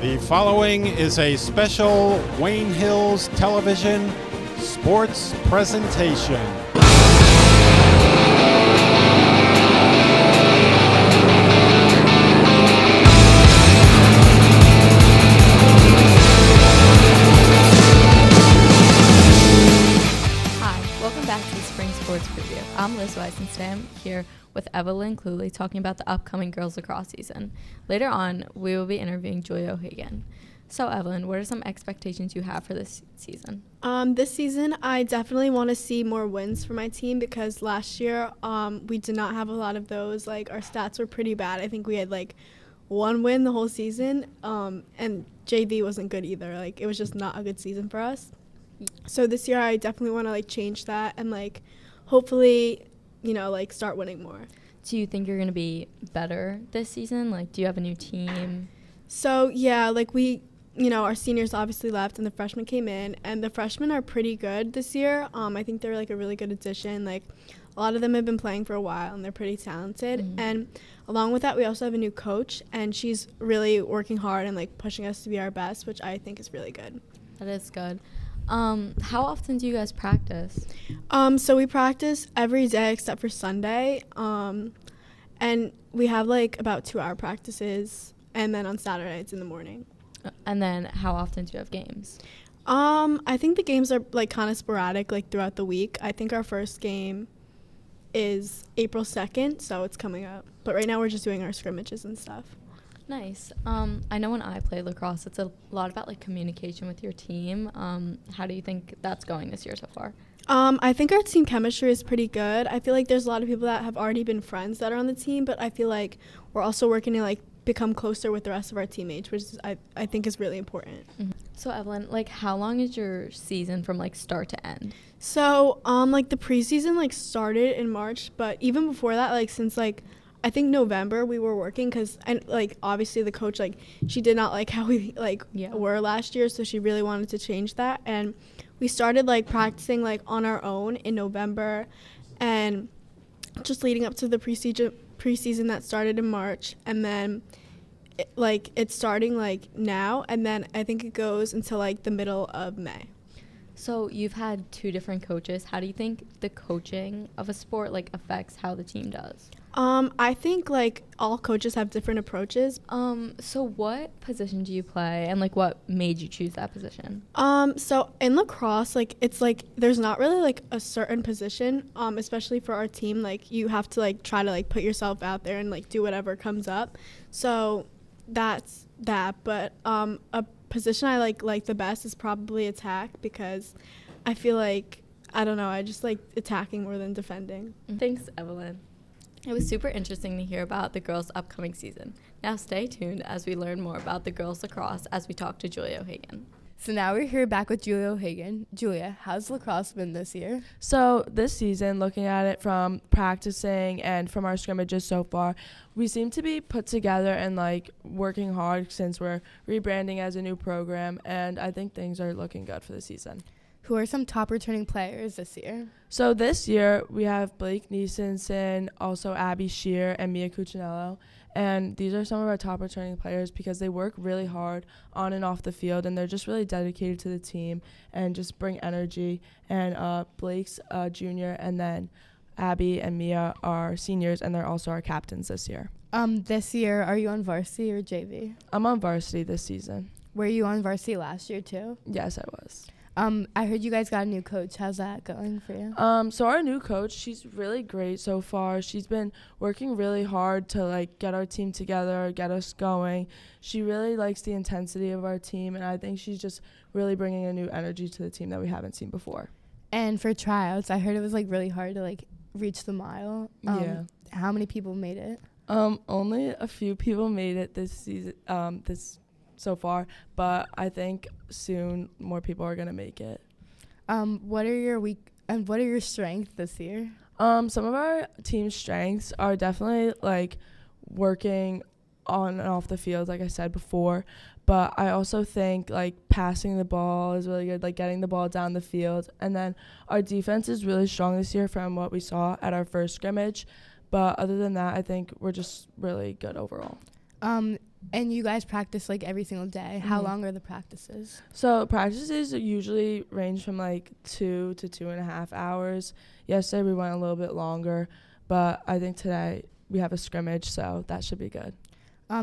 The following is a special Wayne Hills Television sports presentation. Hi, welcome back to the Spring Sports Preview. I'm Liz Weissenstam here with Evelyn Cluley talking about the upcoming girls lacrosse season. Later on, we will be interviewing Julia O'Hagan. So, Evelyn, what are some expectations you have for this season? This season, I definitely want to see more wins for my team because last year we did not have a lot of those. Like, our stats were pretty bad. I think we had, one win the whole season, and JV wasn't good either. Like, it was just not a good season for us. So this year, I definitely want to, change that and, hopefully, start winning more. Do you think you're going to be better this season? Do you have a new team? So, yeah, our seniors obviously left and the freshmen came in, and the freshmen are pretty good this year. I think they're, a really good addition. A lot of them have been playing for a while, and they're pretty talented. Mm-hmm. And along with that, we also have a new coach, and she's really working hard and, pushing us to be our best, which I think is really good. That is good. How often do you guys practice? So we practice every day except for Sunday, and we have, about 2-hour practices, and then on Saturday it's in the morning. And then how often do you have games? I think the games are kind of sporadic throughout the week. I think our first game is April 2nd, so it's coming up. But right now we're just doing our scrimmages and stuff. Nice. I know when I play lacrosse, it's a lot about communication with your team. How do you think that's going this year so far? I think our team chemistry is pretty good. I feel like there's a lot of people that have already been friends that are on the team, but I feel like we're also working to become closer with the rest of our teammates, which is, I think is really important. Mm-hmm. So Evelyn, how long is your season from start to end? So the preseason started in March, but even before that, since I think November we were working because obviously the coach she did not like how we were last year, so she really wanted to change that, and we started practicing on our own in November, and just leading up to the preseason that started in March, and then it's starting now, and then I think it goes until the middle of May. So you've had 2 different coaches. How do you think the coaching of a sport affects how the team does? I think all coaches have different approaches. So what position do you play, and what made you choose that position? So in lacrosse, it's there's not really a certain position, especially for our team. You have to try to put yourself out there and do whatever comes up. So that's that. But a position I like the best is probably attack, because I feel I don't know, I just like attacking more than defending. Thanks, Evelyn. It was super interesting to hear about the girls' upcoming season. Now stay tuned as we learn more about the girls' lacrosse as we talk to Julia O'Hagan. So now we're here back with Julia O'Hagan. Julia, how's lacrosse been this year? So this season, looking at it from practicing and from our scrimmages so far, we seem to be put together and working hard since we're rebranding as a new program, and I think things are looking good for the season. Who are some top returning players this year? So this year we have Blake Niesenson, also Abby Shear, and Mia Cuccinello. And these are some of our top returning players because they work really hard on and off the field, and they're just really dedicated to the team and just bring energy. And Blake's junior, and then Abby and Mia are seniors, and they're also our captains this year. This year, are you on varsity or JV? I'm on varsity this season. Were you on varsity last year too? Yes, I was. I heard you guys got a new coach. How's that going for you? So our new coach, she's really great so far. She's been working really hard to get our team together, get us going. She really likes the intensity of our team, and I think she's just really bringing a new energy to the team that we haven't seen before. And for tryouts, I heard it was really hard to reach the mile. Yeah. How many people made it? Only a few people made it this season. So far, but I think soon more people are gonna make it. What are your strengths this year? Some of our team's strengths are definitely working on and off the field, like I said before, but I also think passing the ball is really good, getting the ball down the field, and then our defense is really strong this year from what we saw at our first scrimmage, but other than that, I think we're just really good overall. And you guys practice like every single day. How long are the practices? So practices usually range from like 2 to 2.5 hours. Yesterday we went a little bit longer, but I think today we have a scrimmage, so that should be good.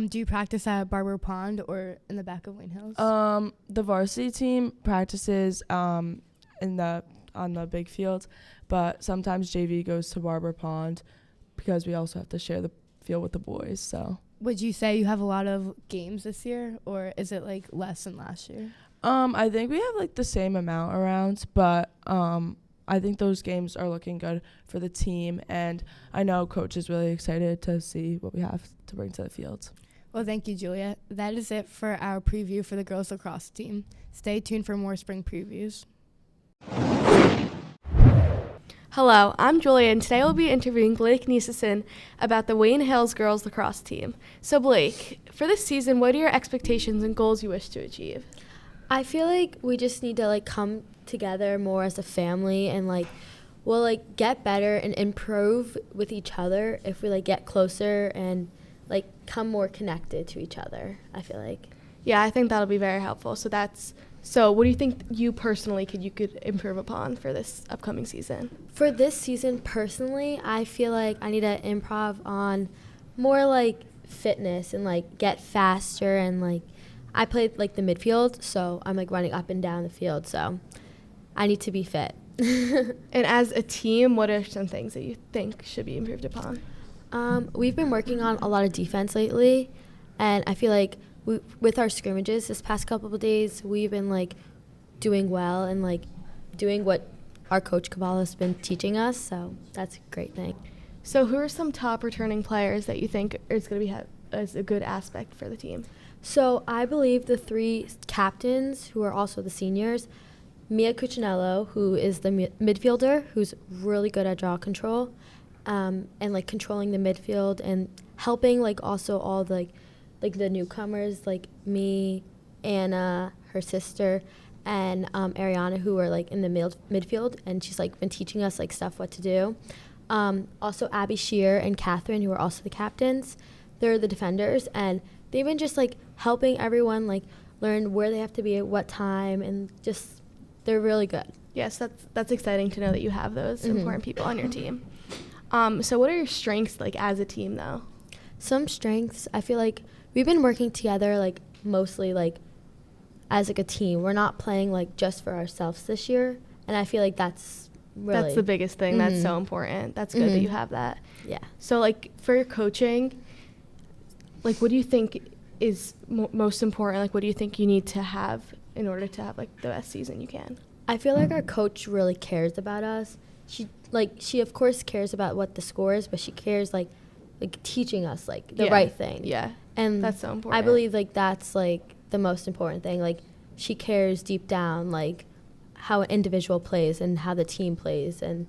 Do you practice at Barber Pond or in the back of Wayne Hills? The varsity team practices on the big field, but sometimes JV goes to Barber Pond because we also have to share the field with the boys. So Would you say you have a lot of games this year, or is it like less than last year? I think we have like the same amount around, but I think those games are looking good for the team, and I know coach is really excited to see what we have to bring to the field. Well, thank you, Julia. That is it for our preview for the girls lacrosse team. Stay tuned for more spring previews. Hello, I'm Julia, and today we'll be interviewing Blake Nisason about the Wayne Hills girls lacrosse team. So Blake, for this season, what are your expectations and goals you wish to achieve? I feel like we just need to like come together more as a family, and like we'll like get better and improve with each other if we like get closer and like come more connected to each other, I feel like. Yeah, I think that'll be very helpful. So what do you think you personally could improve upon for this upcoming season? For this season personally, I feel like I need to improv on more like fitness and like get faster, and like I played like the midfield, so I'm like running up and down the field, so I need to be fit. And as a team, what are some things that you think should be improved upon? We've been working on a lot of defense lately, and I feel like with our scrimmages this past couple of days, we've been like doing well and like doing what our coach Kabbalah has been teaching us, so that's a great thing. So who are some top returning players that you think is going to be as a good aspect for the team? So I believe the 3 captains, who are also the seniors, Mia Cuccinello, who is the midfielder, who's really good at draw control, and like controlling the midfield and helping like also all the like the newcomers, like me, Anna, her sister, and Ariana, who are like in the midfield, and she's like been teaching us like stuff what to do. Also Abby Shear and Catherine, who are also the captains, they're the defenders, and they've been just like helping everyone like learn where they have to be at what time, and just they're really good. Yes, that's exciting to know that you have those important people on your team. So what are your strengths like as a team though? Some strengths, I feel like we've been working together like mostly like as like a team. We're not playing like just for ourselves this year, and I feel like that's the biggest thing. That's so important. That's good that you have that. Yeah. So like for your coaching, like what do you think is most important? Like what do you think you need to have in order to have like the best season you can? I feel like our coach really cares about us. She of course cares about what the score is, but she cares like teaching us like the right thing. Yeah. And that's so important. I believe like that's like the most important thing. Like she cares deep down like how an individual plays and how the team plays, and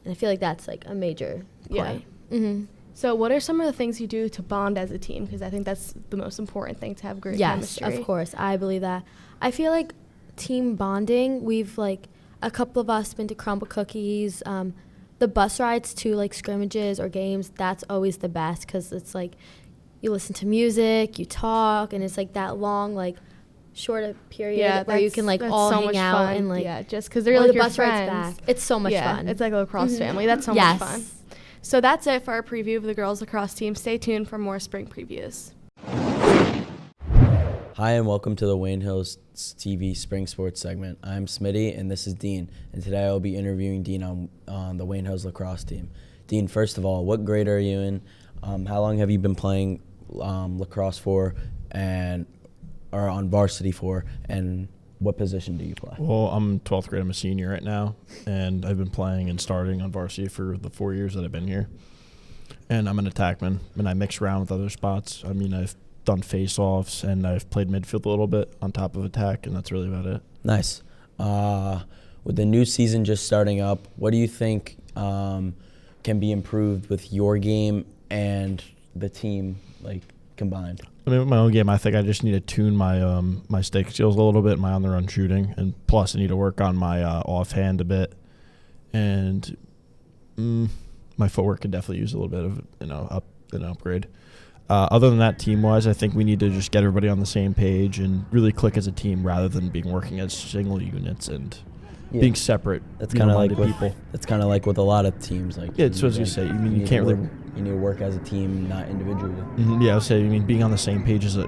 I feel like that's like a major point. Yeah. So what are some of the things you do to bond as a team? Because I think that's the most important thing, to have great chemistry. Yes, of course. I believe that. I feel like team bonding, we've like a couple of us been to Crumble Cookies. The bus rides to like scrimmages or games, that's always the best, because it's like you listen to music, you talk, and it's like that long like short period where you can like all so hang out fun. and like just because they're like the your bus friends. rides back. It's so much fun. It's like a lacrosse family. That's so much fun. So that's it for our preview of the girls lacrosse team. Stay tuned for more spring previews. Hi, and welcome to the Wayne Hills TV Spring Sports segment. I'm Smitty, and this is Dean, and today I'll be interviewing Dean on the Wayne Hills lacrosse team. Dean, first of all, what grade are you in? How long have you been playing lacrosse for, or on varsity for, and what position do you play? Well, I'm 12th grade. I'm a senior right now, and I've been playing and starting on varsity for the 4 years that I've been here. And I'm an attackman, and I mix around with other spots. I mean, I've done face-offs, and I've played midfield a little bit on top of attack, and that's really about it. Nice. With the new season just starting up, what do you think can be improved with your game and the team, like, combined? I mean, with my own game, I think I just need to tune my my stake skills a little bit, my on-the-run shooting, and plus I need to work on my offhand a bit, and my footwork could definitely use a little bit of an upgrade. Other than that, team-wise, I think we need to just get everybody on the same page and really click as a team rather than working as single units and being separate. That's kind of like people. That's kind of like with a lot of teams. Like Yeah, so as you say, you can't really. You need to work as a team, not individually. Yeah, I would say. Being on the same page as a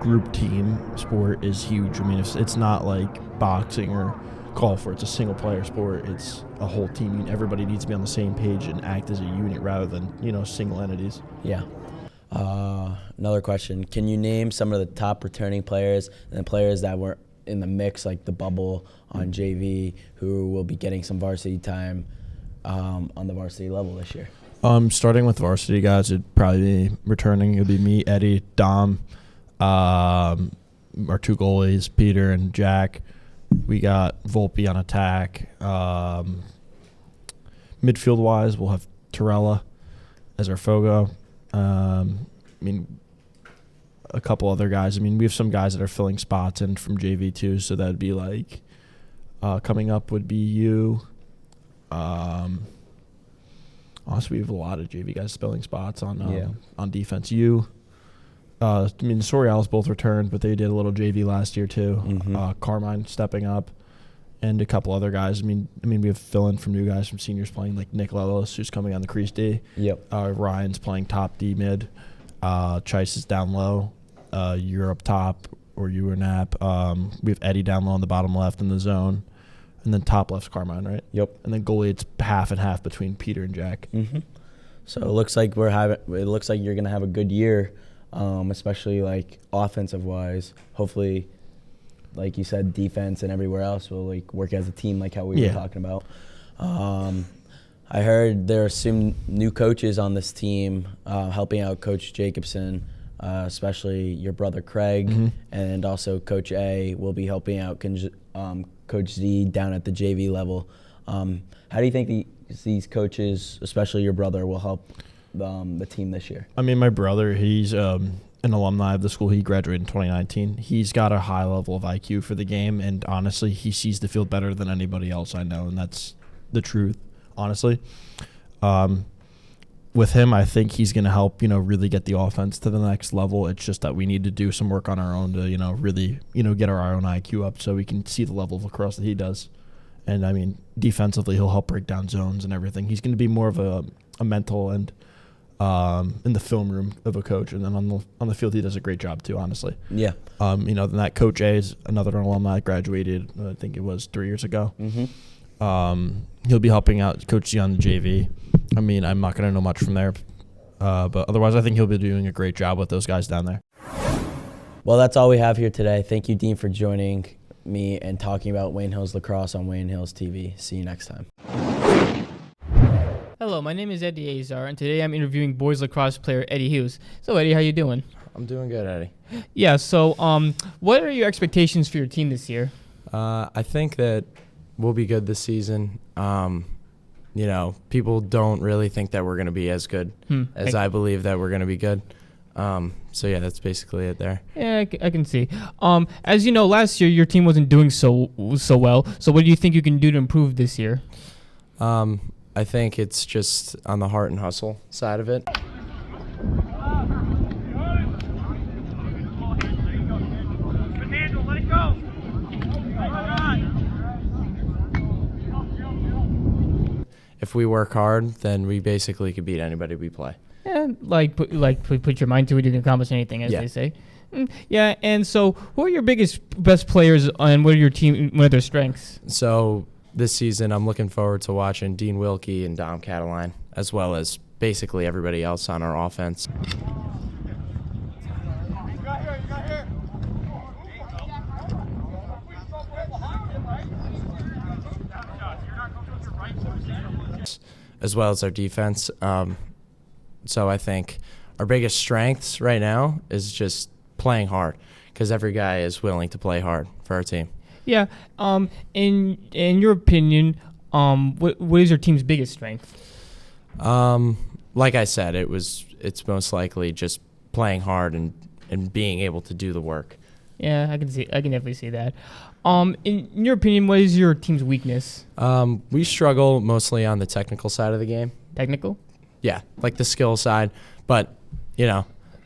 group team sport is huge. It's not like boxing or golf where it's a single player sport. It's a whole team. Everybody needs to be on the same page and act as a unit rather than single entities. Yeah. Another question: can you name some of the top returning players and the players that were in the mix, like the bubble on JV, who will be getting some varsity time on the varsity level this year? Starting with varsity guys, it'd probably be returning. It'd be me, Eddie, Dom, our two goalies, Peter and Jack. We got Volpe on attack. Midfield-wise, we'll have Torella as our Fogo. A couple other guys. We have some guys that are filling spots in from JV too, so that'd be like coming up would be you. Also, we have a lot of JV guys filling spots on defense. You, the Soriales both returned, but they did a little JV last year too. Mm-hmm. Carmine stepping up, and a couple other guys. We have fill-in from new guys from seniors playing, like Nick Lelis, who's coming on the crease D. Yep. Ryan's playing top D mid. Chice is down low. You're up top, or you or Nap. We have Eddie down low on the bottom left in the zone. And then top left's Carmine, right? Yep. And then goalie, it's half and half between Peter and Jack. Mm-hmm. So it looks like you're gonna have a good year, especially like offensive wise. Hopefully, like you said, defense and everywhere else will like work as a team, like how we were talking about. I heard there are some new coaches on this team helping out Coach Jacobson, especially your brother Craig, and also Coach A will be helping out Coach Z down at the JV level. How do you think these coaches, especially your brother, will help the team this year? My brother, he's an alumni of the school. He graduated in 2019. He's got a high level of IQ for the game, and honestly, he sees the field better than anybody else I know, and that's the truth, honestly. With him, I think he's going to help, really get the offense to the next level. It's just that we need to do some work on our own to, really, get our own IQ up so we can see the level of lacrosse that he does. And, defensively, he'll help break down zones and everything. He's going to be more of a mental and in the film room of a coach. And then on the field, he does a great job, too, honestly. Yeah. Then that Coach A is another alumni, graduated, I think it was 3 years ago. Mm-hmm. He'll be helping out Coach Z on the JV. I'm not going to know much from there. But otherwise, I think he'll be doing a great job with those guys down there. Well, that's all we have here today. Thank you, Dean, for joining me and talking about Wayne Hills Lacrosse on Wayne Hills TV. See you next time. Hello, my name is Eddie Azar, and today I'm interviewing boys lacrosse player Eddie Hughes. So, Eddie, how you doing? I'm doing good, Eddie. Yeah, so what are your expectations for your team this year? I think that we'll be good this season. People don't really think that we're going to be as good as I believe that we're going to be good. That's basically it there. Yeah, I can see. As you know, last year your team wasn't doing so well. So what do you think you can do to improve this year? I think it's just on the heart and hustle side of it. If we work hard, then we basically could beat anybody we play. Yeah, put your mind to it, you can accomplish anything, as they say. Yeah, and so who are your best players, and what are their strengths? So this season, I'm looking forward to watching Dean Wilkie and Dom Cataline, as well as basically everybody else on our offense. As well as our defense. So I think our biggest strengths right now is just playing hard, because every guy is willing to play hard for our team. Yeah. In your opinion, what is your team's biggest strength? Like I said, it's most likely just playing hard and being able to do the work. Yeah, I can definitely see that. In your opinion, what is your team's weakness? We struggle mostly on the technical side of the game. Technical? Yeah, like the skill side. But,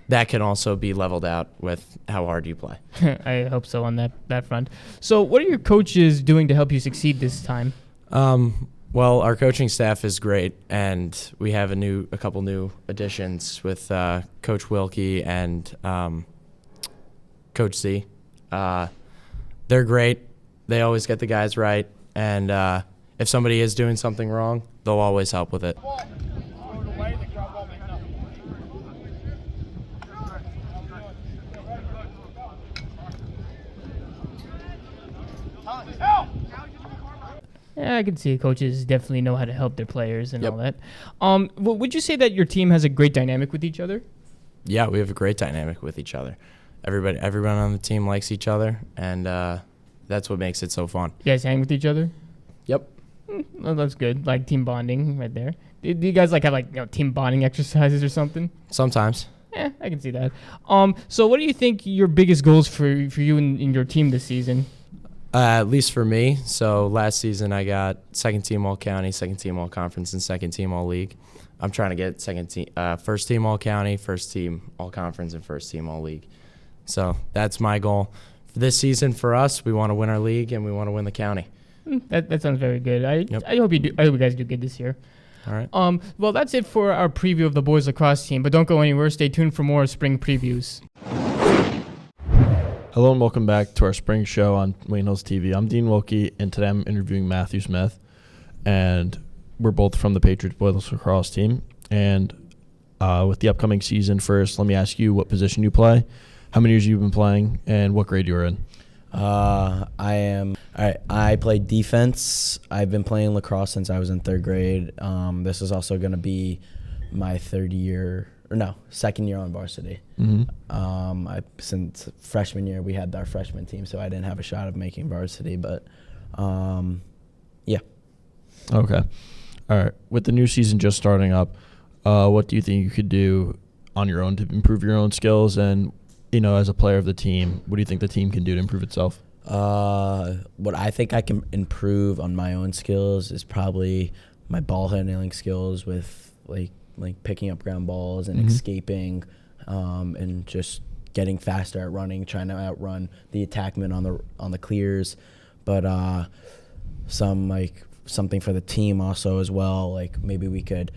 that can also be leveled out with how hard you play. I hope so on that front. So what are your coaches doing to help you succeed this time? Well, our coaching staff is great, and we have a couple new additions with Coach Wilkie and Coach Z. They're great. They always get the guys right, and if somebody is doing something wrong, they'll always help with it. Yeah, I can see coaches definitely know how to help their players and all that. Would you say that your team has a great dynamic with each other? Yeah, we have a great dynamic with each other. Everyone on the team likes each other, and that's what makes it so fun. You guys hang with each other? Yep. Well, that's good. Like team bonding right there. Do you guys have team bonding exercises or something? Sometimes. Yeah, I can see that. So what do you think your biggest goals for you in your team this season? At least for me. So last season I got second team all county, second team all conference, and second team all league. I'm trying to get first team all county, first team all conference, and first team all league. So that's my goal for this season. For us, we want to win our league and we want to win the county. That sounds very good. I hope you do. I hope you guys do good this year. All right. Well, that's it for our preview of the boys lacrosse team. But don't go anywhere. Stay tuned for more spring previews. Hello and welcome back to our spring show on Wayne Hills TV. I'm Dean Wilkie, and today I'm interviewing Matthew Smith, and we're both from the Patriots boys lacrosse team. And with the upcoming season, first, let me ask you what position you play, how many years you've been playing, and what grade you're in. I play defense. I've been playing lacrosse since I was in third grade. This is also going to be my second year on varsity. Mm-hmm. Since freshman year, we had our freshman team, so I didn't have a shot of making varsity, but yeah. Okay. All right. With the new season just starting up, what do you think you could do on your own to improve your own skills? And, as a player of the team, what do you think the team can do to improve itself? What I think I can improve on my own skills is probably my ball handling skills with like picking up ground balls and escaping, and just getting faster at running, trying to outrun the attackman on the clears. But something for the team also as well. Like maybe we could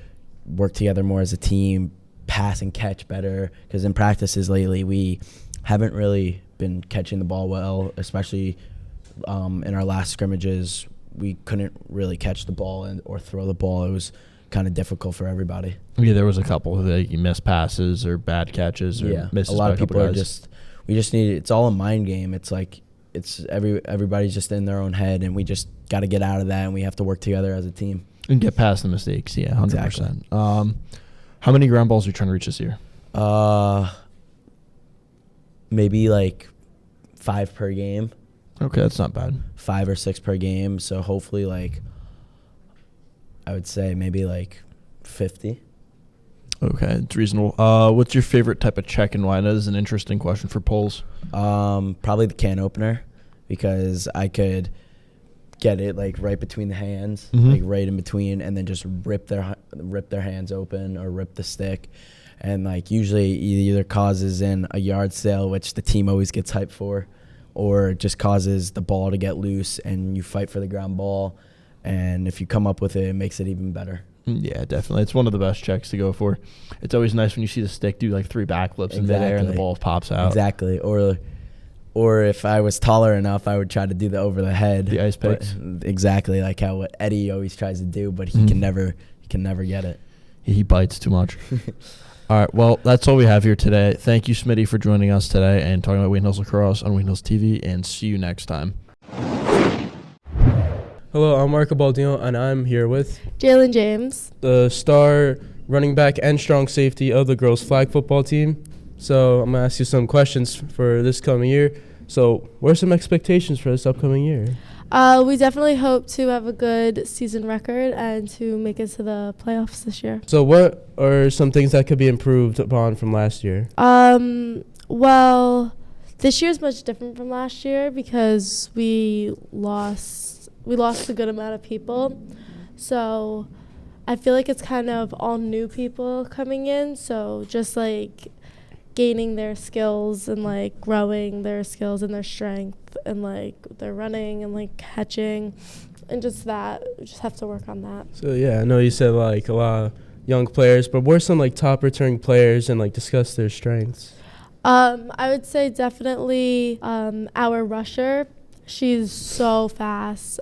work together more as a team, pass and catch better. Because in practices lately, we haven't really been catching the ball well, especially in our last scrimmages. We couldn't really catch the ball or throw the ball. It was kind of difficult for everybody. Yeah, there was a couple of missed passes or bad catches or misses. A lot of people are guys. we just need it's all a mind game. It's like everybody's just in their own head, and we just got to get out of that, and we have to work together as a team and get past the mistakes. Yeah, 100%. Exactly. How many ground balls are you trying to reach this year? Maybe 5 per game. Okay, that's not bad. 5 or 6 per game. So hopefully I would say maybe 50. Okay, it's reasonable. What's your favorite type of check and why? That is an interesting question for polls. Probably the can opener, because I could get it right between the hands, right in between, and then just rip their hands open or rip the stick. And usually it either causes in a yard sale, which the team always gets hyped for, or it just causes the ball to get loose and you fight for the ground ball. And if you come up with it, it makes it even better. Yeah, definitely. It's one of the best checks to go for. It's always nice when you see the stick do 3 backflips in midair and the ball pops out. Exactly. Or if I was taller enough, I would try to do the over the head. The ice picks. Exactly, like how what Eddie always tries to do, but he can never get it. He bites too much. All right, well, that's all we have here today. Thank you, Smitty, for joining us today and talking about Wayne Hills Lacrosse on Wayne Hills TV, and see you next time. Hello, I'm Marco Baldino, and I'm here with Jalen James, the star running back and strong safety of the girls' flag football team. So I'm going to ask you some questions for this coming year. So what are some expectations for this upcoming year? We definitely hope to have a good season record and to make it to the playoffs this year. So what are some things that could be improved upon from last year? Well, this year is much different from last year because we lost a good amount of people. So I feel like it's kind of all new people coming in. So just gaining their skills and like growing their skills and their strength and like their running and like catching and just that. We just have to work on that. So yeah, I know you said like a lot of young players, but what are some like top returning players and like discuss their strengths? I would say definitely our rusher. She's so fast.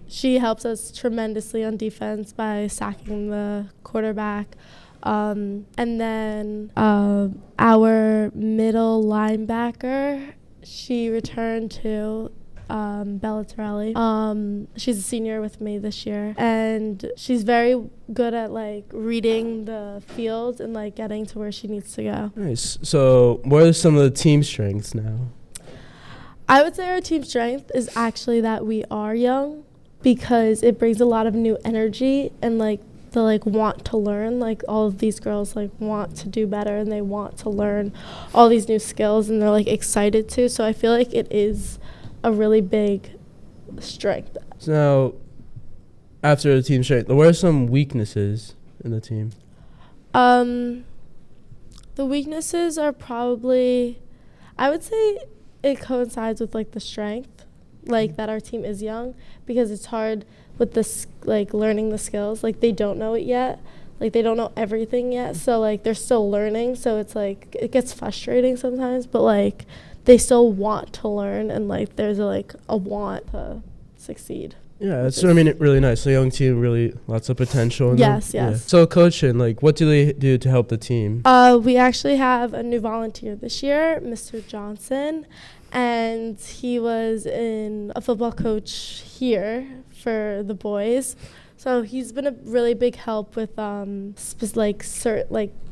She helps us tremendously on defense by sacking the quarterback. And then our middle linebacker, she returned to Bella Torelli. She's a senior with me this year, and she's very good at like reading the field and like getting to where she needs to go. Nice. So what are some of the team strengths now? I would say our team strength is actually that we are young, because it brings a lot of new energy and like the like want to learn. Like all of these girls like want to do better and they want to learn all these new skills and they're like excited to. So I feel like it is a really big strength. So now, after the team strength, what are some weaknesses in the team? The weaknesses are probably, I would say it coincides with like the strength, like that our team is young, because it's hard with this like learning the skills. Like they don't know it yet, like they don't know everything yet, so like they're still learning. So it's like it gets frustrating sometimes, but like they still want to learn and like there's a want to succeed. Yeah, that's really nice. A young team, really lots of potential. In Yes, them. yes. Yeah. So coaching, like, what do they do to help the team? We actually have a new volunteer this year, Mr. Johnson, and he was a football coach here for the boys. So he's been a really big help with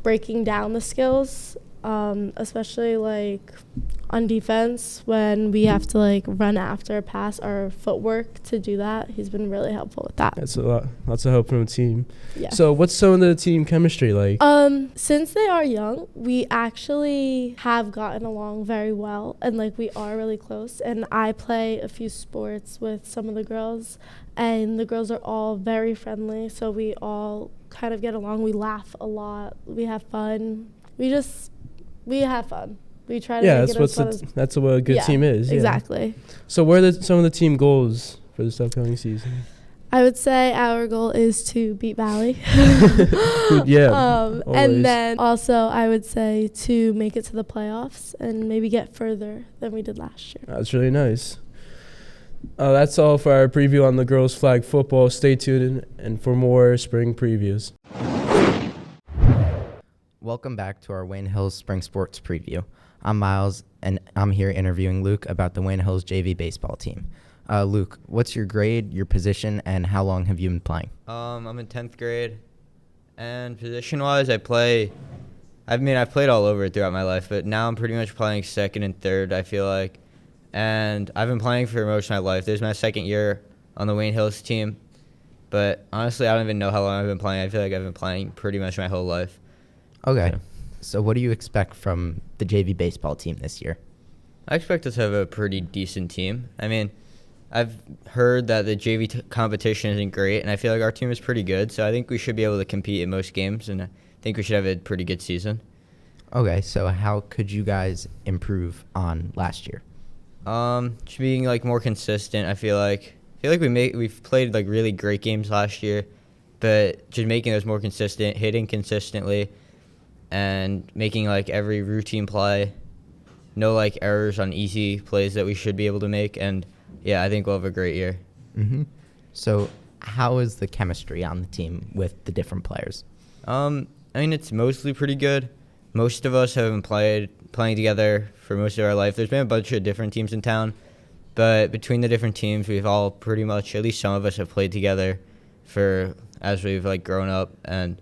breaking down the skills, especially like on defense when we have to like run after a pass, our footwork to do that. He's been really helpful with that. That's a lot, lots of help from the team. Yeah. So what's some of the team chemistry like? Since they are young, we actually have gotten along very well and like we are really close. And I play a few sports with some of the girls and the girls are all very friendly. So we all kind of get along. We laugh a lot. We have fun. We have fun. We try to make it as fun as that's what a good team is. Yeah. Exactly. So what are some of the team goals for this upcoming season? I would say our goal is to beat Valley. Yeah. And then also I would say to make it to the playoffs and maybe get further than we did last year. That's really nice. That's all for our preview on the girls flag football. Stay tuned and for more spring previews. Welcome back to our Wayne Hills Spring Sports Preview. I'm Miles, and I'm here interviewing Luke about the Wayne Hills JV baseball team. Luke, what's your grade, your position, and how long have you been playing? I'm in 10th grade, and position-wise, I've played all over throughout my life, but now I'm pretty much playing second and third, I feel like. And I've been playing for most of my life. This is my second year on the Wayne Hills team, but honestly, I don't even know how long I've been playing. I feel like I've been playing pretty much my whole life. Okay. So what do you expect from the JV baseball team this year? I expect us to have a pretty decent team. I mean, I've heard that the JV competition isn't great, and I feel like our team is pretty good, so I think we should be able to compete in most games, and I think we should have a pretty good season. Okay, so how could you guys improve on last year? Just being like more consistent. I feel like we've played like really great games last year, but just making those more consistent, hitting consistently, and making like every routine play, no like errors on easy plays that we should be able to make. And yeah, I think we'll have a great year. Mm-hmm. So how is the chemistry on the team with the different players? I mean, it's mostly pretty good. Most of us have been playing together for most of our life. There's been a bunch of different teams in town, but between the different teams, we've all pretty much, at least some of us, have played together as we've like grown up. And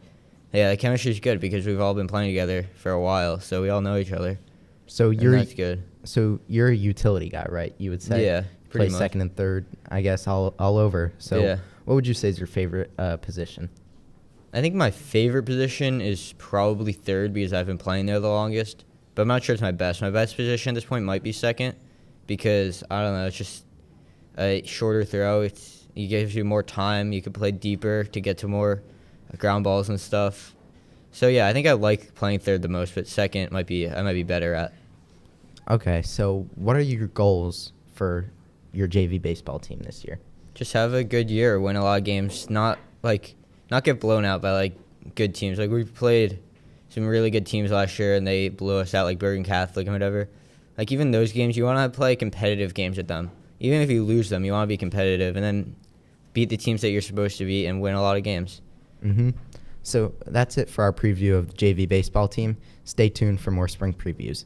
yeah, the chemistry is good because we've all been playing together for a while, so we all know each other. So that's good. So you're a utility guy, right? You would say. Yeah, pretty play much. Second and third, I guess, all over. So yeah. What would you say is your favorite position? I think my favorite position is probably third because I've been playing there the longest, but I'm not sure it's my best. My best position at this point might be second because, I don't know, it's just a shorter throw. It gives you more time. You can play deeper to get to more ground balls and stuff. So yeah, I think I like playing third the most, but second I might be better at. Okay, so what are your goals for your JV baseball team this year? Just have a good year, win a lot of games, not get blown out by like good teams. Like we played some really good teams last year and they blew us out, like Bergen Catholic and whatever. Like even those games, you want to play competitive games with them. Even if you lose them, you want to be competitive and then beat the teams that you're supposed to beat and win a lot of games. Mm-hmm. So that's it for our preview of the JV baseball team. Stay tuned for more spring previews.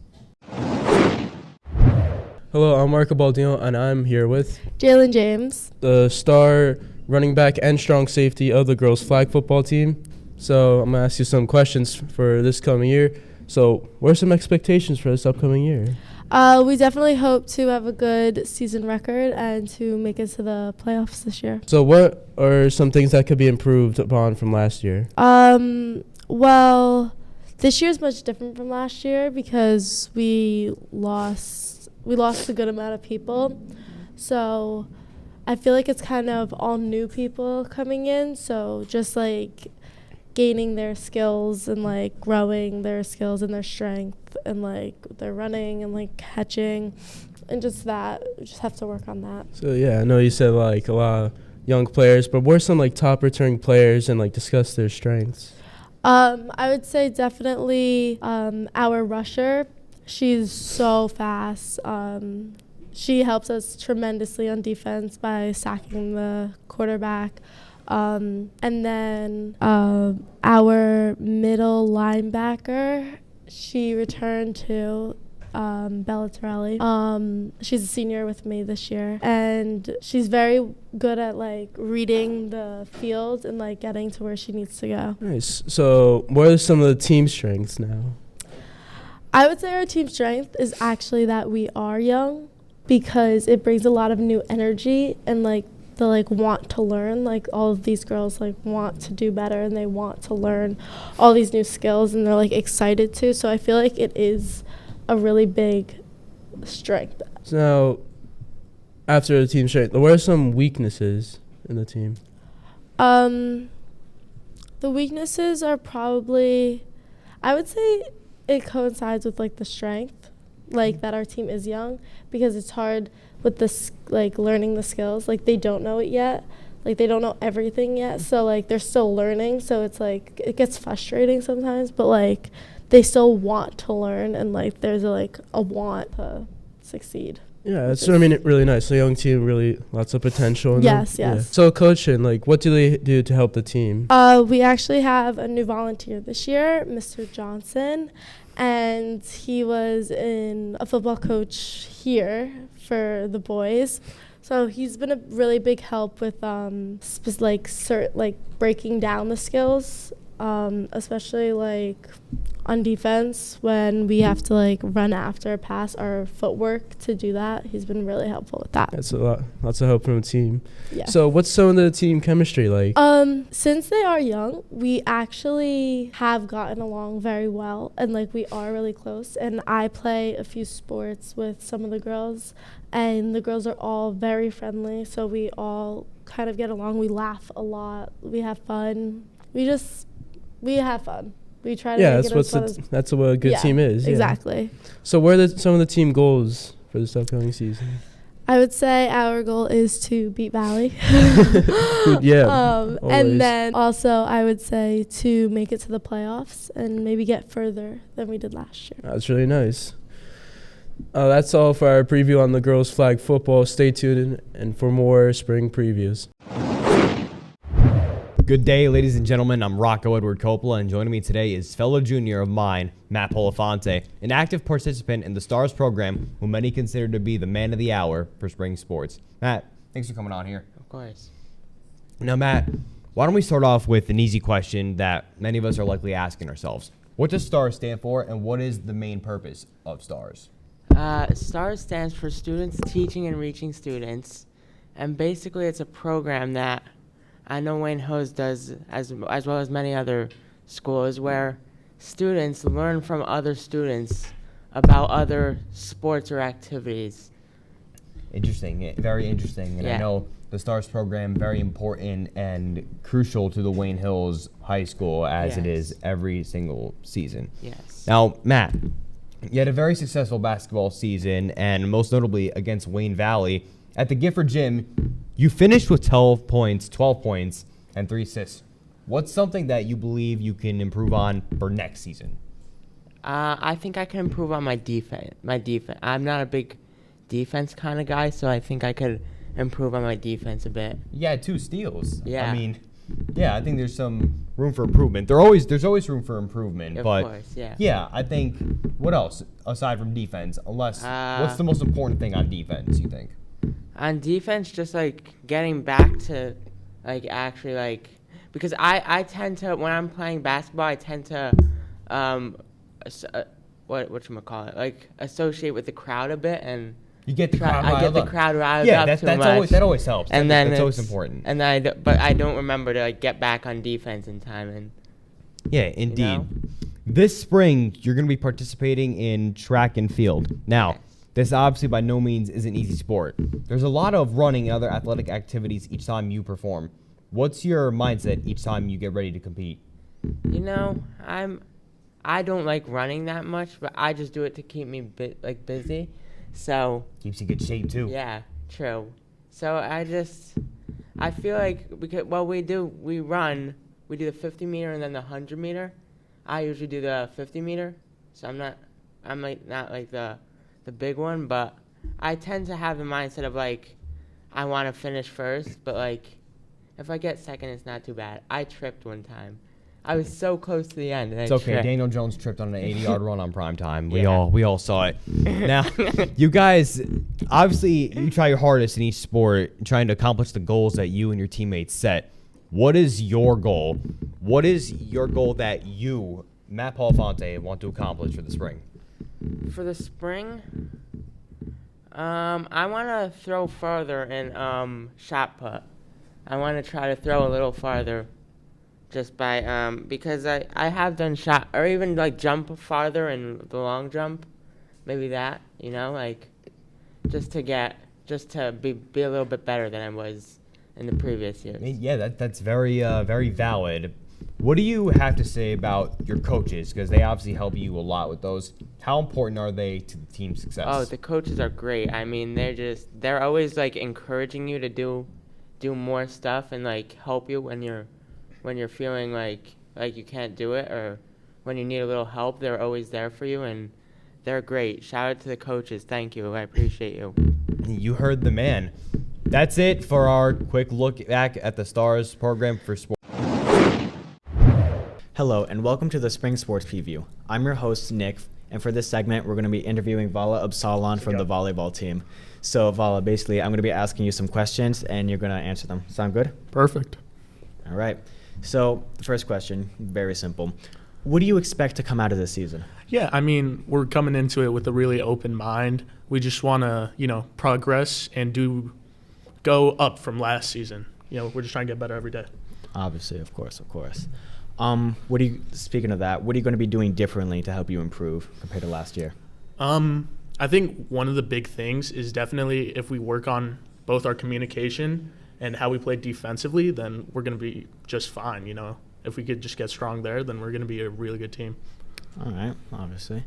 Hello, I'm Marco Baldino, and I'm here with Jalen James, the star running back and strong safety of the girls' flag football team. So I'm going to ask you some questions for this coming year. So what are some expectations for this upcoming year? We definitely hope to have a good season record and to make it to the playoffs this year. So what are some things that could be improved upon from last year? Well, this year is much different from last year because we lost a good amount of people. So I feel like it's kind of all new people coming in. So just like gaining their skills and like growing their skills and their strength and like their running and like catching and just that. We just have to work on that. So yeah, I know you said like a lot of young players, but what are some like top returning players and like discuss their strengths? I would say definitely our rusher. She's so fast. She helps us tremendously on defense by sacking the quarterback. And then our middle linebacker, she returned to Bella Torelli. She's a senior with me this year, and she's very good at like reading the field and like getting to where she needs to go. Nice. So what are some of the team strengths now? I would say our team strength is actually that we are young because it brings a lot of new energy and like the like want to learn. Like all of these girls like want to do better and they want to learn all these new skills and they're like excited to. So I feel like it is a really big strength. So now, after the team strength, what are some weaknesses in the team? The weaknesses are probably, I would say it coincides with like the strength, like that our team is young because it's hard with this like learning the skills. Like they don't know it yet. Like they don't know everything yet. So like they're still learning. So it's like it gets frustrating sometimes, but like they still want to learn and like there's a want to succeed. Yeah, that's really nice. A young team, really lots of potential. Yes. Yeah. So coaching, like what do they do to help the team? We actually have a new volunteer this year, Mr. Johnson, and he was a football coach here for the boys. So he's been a really big help with breaking down the skills, especially like on defense when we have to like run after a pass, our footwork to do that. He's been really helpful with that. That's lots of help from the team. Yeah. So what's some of the team chemistry like? Since they are young, we actually have gotten along very well and like we are really close. And I play a few sports with some of the girls and the girls are all very friendly. So we all kind of get along. We laugh a lot. We have fun. We have fun. We try to make it as fun as that's what a good team is. Exactly. Yeah. So what are some of the team goals for this upcoming season? I would say our goal is to beat Valley. Yeah. And then also I would say to make it to the playoffs and maybe get further than we did last year. That's really nice. That's all for our preview on the girls' flag football. Stay tuned and for more spring previews. Good day, ladies and gentlemen. I'm Rocco Edward Coppola, and joining me today is fellow junior of mine, Matt Polifante, an active participant in the STARS program, who many consider to be the man of the hour for spring sports. Matt, thanks for coming on here. Of course. Now, Matt, why don't we start off with an easy question that many of us are likely asking ourselves. What does STARS stand for, and what is the main purpose of STARS? STARS stands for Students Teaching and Reaching Students, and basically it's a program that I know Wayne Hills does as well as many other schools where students learn from other students about other sports or activities. Interesting, very interesting. And I Yeah. know the Stars program very important and crucial to the Wayne Hills High School as it Yes. is every single season. Yes. Now, Matt, you had a very successful basketball season, and most notably against Wayne Valley. At the Gifford Gym, you finished with 12 points, and 3 assists. What's something that you believe you can improve on for next season? I think I can improve on my defense. I'm not a big defense kind of guy, so I think I could improve on my defense a bit. You had 2 steals. Yeah. I mean, yeah, I think there's some room for improvement. There's always room for improvement. Of but course, yeah. Yeah, I think, what else aside from defense? What's the most important thing on defense, you think? On defense, just like getting back to like actually like, because I tend to, when I'm playing basketball, I tend to whatchamacallit, like associate with the crowd a bit, and you get the crowd I get riled the up. crowd riled Yeah, up too much. that always helps. And then that's always it's- important. And then but I don't remember to like get back on defense in time. And Yeah, indeed. know? This spring, you're going to be participating in track and field. Now, this obviously by no means is an easy sport. There's a lot of running and other athletic activities each time you perform. What's your mindset each time you get ready to compete? You know, I don't like running that much, but I just do it to keep me busy. So keeps you in good shape too. Yeah, true. So I feel like because we do the 50 meter and then the 100 meter. I usually do the 50 meter, so I'm like not like the big one, but I tend to have the mindset of like I want to finish first, but like if I get second, it's not too bad. I tripped one time. I was so close to the end. And It's I okay. tripped. Daniel Jones tripped on an 80-yard run on prime time. We Yeah. all saw it. Now, you guys, obviously, you try your hardest in each sport, trying to accomplish the goals that you and your teammates set. What is your goal? What is your goal that you, Matt Polifonte, want to accomplish for the spring? For the spring, I want to throw further in shot put. I want to try to throw a little farther, just by because I have done shot or even like jump farther in the long jump, maybe that like just to be a little bit better than I was in the previous years. Yeah, that's very very valid. What do you have to say about your coaches? Because they obviously help you a lot with those. How important are they to the team's success? Oh, the coaches are great. I mean, they're always like encouraging you to do more stuff and like help you when you're feeling like you can't do it or when you need a little help. They're always there for you, and they're great. Shout out to the coaches. Thank you. I appreciate you. You heard the man. That's it for our quick look back at the Stars program for sports. Hello, and welcome to the Spring Sports Preview. I'm your host, Nick, and for this segment, we're going to be interviewing Vala Absalon from the volleyball team. So, Vala, basically, I'm going to be asking you some questions, and you're going to answer them. Sound good? Perfect. All right. So, the first question, very simple. What do you expect to come out of this season? Yeah, I mean, we're coming into it with a really open mind. We just want to, progress and go up from last season. We're just trying to get better every day. Obviously, of course. Speaking of that, what are you going to be doing differently to help you improve compared to last year? I think one of the big things is definitely if we work on both our communication and how we play defensively, then we're going to be just fine, If we could just get strong there, then we're going to be a really good team. All right, obviously.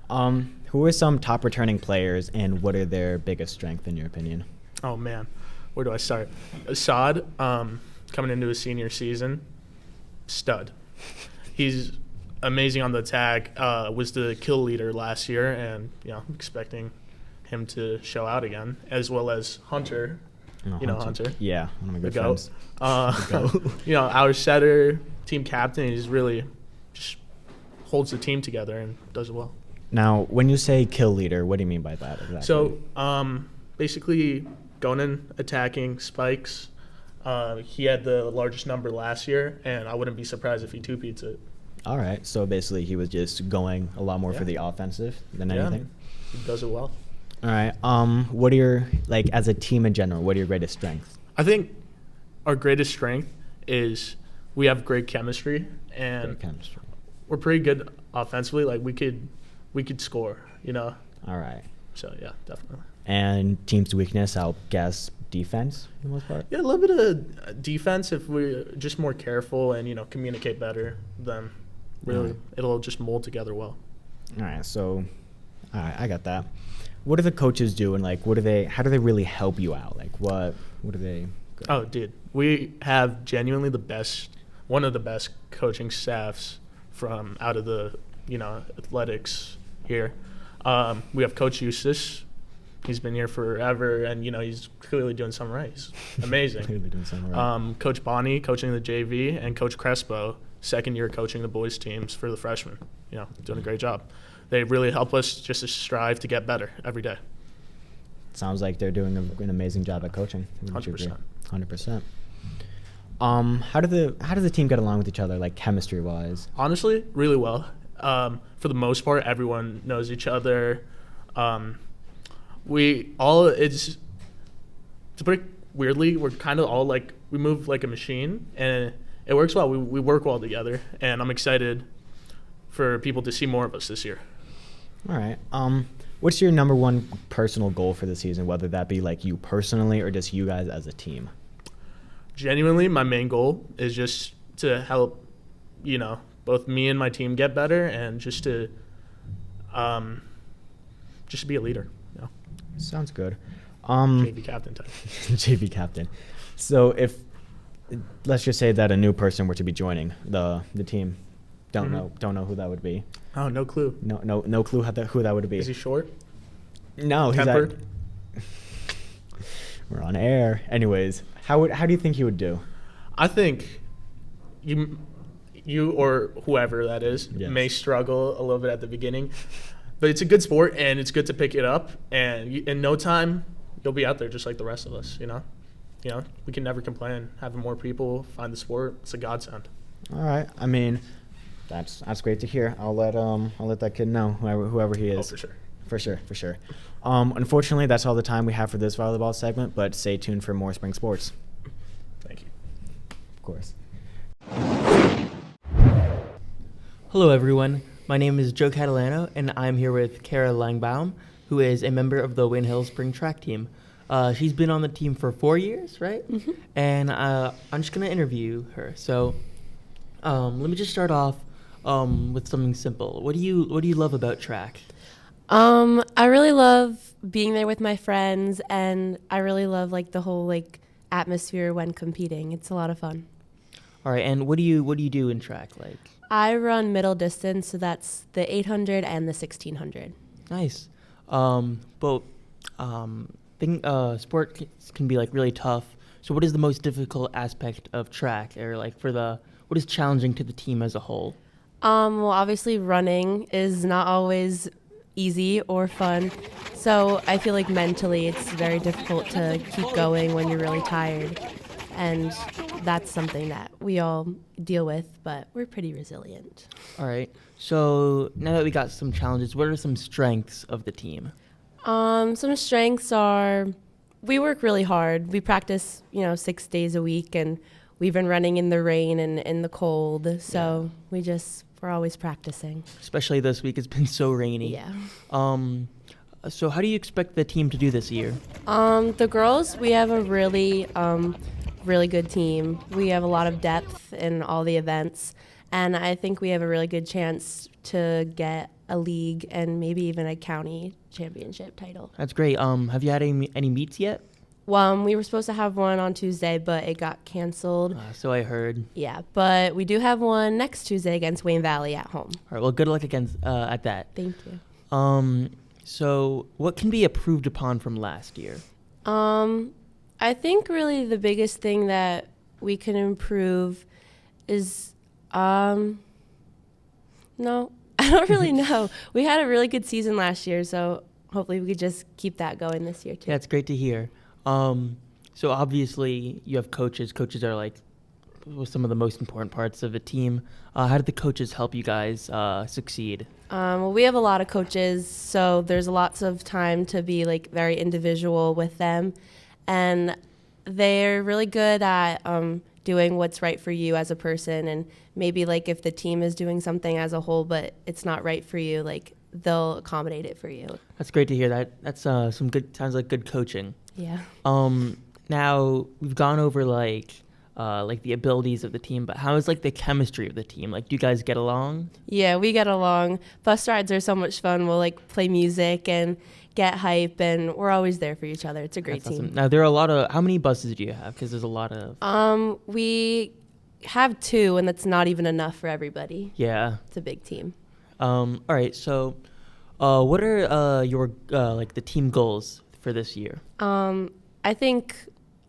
Who are some top returning players, and what are their biggest strengths in your opinion? Oh, man. Where do I start? Assad, coming into his senior season, stud. He's amazing on the attack, was the kill leader last year, and I'm expecting him to show out again, as well as Hunter. Hunter. Yeah, one of my good the friends. GOAT. Our setter, team captain, he's really just holds the team together and does it well. Now, when you say kill leader, what do you mean by that exactly? So, basically going in, attacking, spikes. He had the largest number last year, and I wouldn't be surprised if he two-peats it. All right. So basically he was just going a lot more for the offensive than anything. He does it well. All right. What are your, as a team in general, what are your greatest strengths? I think our greatest strength is we have great chemistry, and we're pretty good offensively. Like we could score, All right. So yeah, definitely. And team's weakness, I'll guess defense for the most part. Yeah, a little bit of defense. If we're just more careful and communicate better, then really it'll just mold together well. All right, so I got that. What do the coaches do, and like, how do they really help you out? Like, what do they? Oh, dude, we have genuinely one of the best coaching staffs from out of the athletics here. We have Coach Eustace. He's been here forever, and he's clearly doing something right. He's amazing. Clearly doing something right. Coach Bonnie coaching the JV, and Coach Crespo, second year coaching the boys teams for the freshmen. Doing a great job. They really help us just to strive to get better every day. Sounds like they're doing an amazing job at coaching. 100%. 100%. How do the team get along with each other, like chemistry wise? Honestly, really well. For the most part, everyone knows each other. To put it weirdly, we're kind of all like, we move like a machine, and it works well. We work well together, and I'm excited for people to see more of us this year. All right. What's your number one personal goal for the season, whether that be like you personally or just you guys as a team? Genuinely, my main goal is just to help, both me and my team get better, and just to be a leader. Sounds good. JV captain type. JV captain. So if, let's just say that a new person were to be joining the team, don't know who that would be. Oh, no clue. No clue who that would be. Is he short? No, tempered. We're on air. Anyways, how do you think he would do? I think you or whoever that is may struggle a little bit at the beginning, but it's a good sport, and it's good to pick it up, and in no time you'll be out there just like the rest of us. We can never complain. Having more people find the sport, it's a godsend. All right. I mean, that's great to hear. I'll let that kid know, whoever he is. Oh, for sure. For sure. Unfortunately, that's all the time we have for this volleyball segment, but stay tuned for more spring sports. Thank you. Of course. Hello, everyone. My name is Joe Catalano, and I'm here with Kara Langbaum, who is a member of the Wayne Hills Spring Track Team. She's been on the team for 4 years, right? Mm-hmm. And I'm just going to interview her. So let me just start off with something simple. What do you love about track? I really love being there with my friends, and I really love the whole atmosphere when competing. It's a lot of fun. All right, and what do you do in track? I run middle distance, so that's the 800 and the 1600. Nice. Sport can be really tough. So what is the most difficult aspect of track, or what is challenging to the team as a whole? Well, obviously running is not always easy or fun. So I feel like mentally it's very difficult to keep going when you're really tired. And that's something that we all deal with, but we're pretty resilient. All right. So now that we got some challenges, what are some strengths of the team? Some strengths are we work really hard. We practice, 6 days a week, and we've been running in the rain and in the cold. So we're always practicing. Especially this week, it's been so rainy. Yeah. So how do you expect the team to do this year? The girls, we have a really good team. We have a lot of depth in all the events, and I think we have a really good chance to get a league and maybe even a county championship title. That's great. Have you had any meets yet? Well, we were supposed to have one on Tuesday, but it got canceled. So I heard. Yeah, but we do have one next Tuesday against Wayne Valley at home. All right. Well, good luck at that. Thank you. So what can be improved upon from last year? I think really the biggest thing that we can improve is, no, I don't really know. We had a really good season last year, so hopefully we could just keep that going this year too. Yeah, it's great to hear. So obviously you have coaches. Coaches are some of the most important parts of a team. How did the coaches help you guys succeed? Well, we have a lot of coaches, so there's lots of time to be very individual with them. And they're really good at doing what's right for you as a person. And maybe if the team is doing something as a whole, but it's not right for you, they'll accommodate it for you. That's great to hear. That's some good, sounds like good coaching. Yeah. Now we've gone over like the abilities of the team, but how is like the chemistry of the team? Like, do you guys get along? Yeah, we get along. Bus rides are so much fun. We'll like play music and get hype, and we're always there for each other. It's a great That's team. awesome. Now there are a lot of, how many buses do you have? Because there's a lot of. We have 2, and that's not even enough for everybody. Yeah. It's a big team. All right. So, what are your like the team goals for this year? I think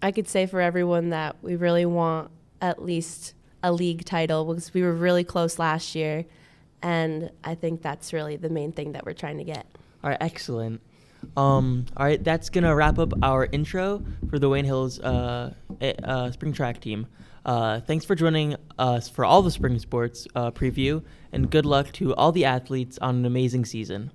I could say for everyone that we really want at least a league title because we were really close last year, and I think that's really the main thing that we're trying to get. All right, excellent. All right, that's gonna wrap up our intro for the Wayne Hills spring track team. Thanks for joining us for all the spring sports preview, and good luck to all the athletes on an amazing season.